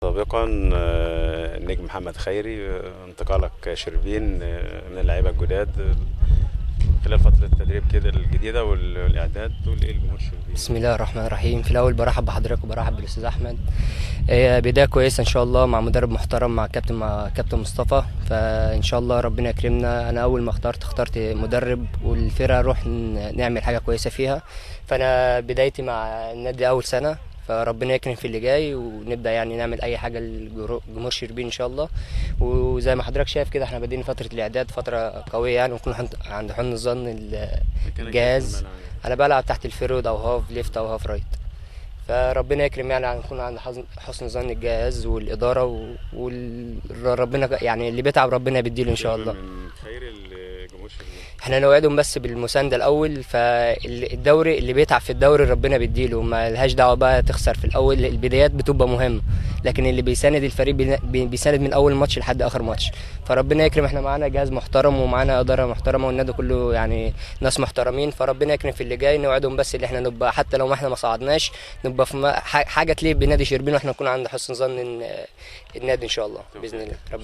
سابقا النجم محمد خيري، انتقالك شربين من اللعيبه الجداد خلال فتره التدريب كده الجديده والاعداد، تقول ايه الجمهور شربين؟ بسم الله الرحمن الرحيم. في الاول برحب بحضرتك وبرحب بالاستاذ احمد. هي بدايه كويسه ان شاء الله مع مدرب محترم، مع كابتن مصطفى، فان شاء الله ربنا يكرمنا. انا اول ما اخترت مدرب والفرقه نروح نعمل حاجه كويسه فيها. فانا بدايتي مع النادي اول سنه، فربنا يكرم في اللي جاي ونبدا يعني نعمل اي حاجه لجمهور شربين ان شاء الله. وزي ما حضرتك شايف كده احنا بادئين فتره الاعداد، فتره قويه يعني، ونكون عند حسن الظن الجهاز. انا بلعب تحت الفيرود او هاف ليفت او هاف رايت، فربنا يكرم يعني نكون عند حسن ظن الجهاز والاداره وربنا يعني اللي بيتعب ربنا بيديله ان شاء الله. من خير الجمهور شربين احنا نوعدهم بس بالمسانده الاول، فالدوري اللي بيتعب في الدوري ربنا بيديله، ما لهاش دعوه بقى تخسر في الاول، البدايات بتبقى مهمه، لكن اللي بيساند الفريق بيساند من اول ماتش لحد اخر ماتش. فربنا يكرم، احنا معانا جهاز محترم ومعانا اداره محترمه والنادي كله يعني ناس محترمين، فربنا يكرم في اللي جاي. نوعدهم بس اللي احنا نبقى حتى لو ما احنا ما صعدناش نبقى في حاجه تليق بنادي شربين، واحنا نكون عند حسن ظن النادي ان شاء الله باذن الله. ربنا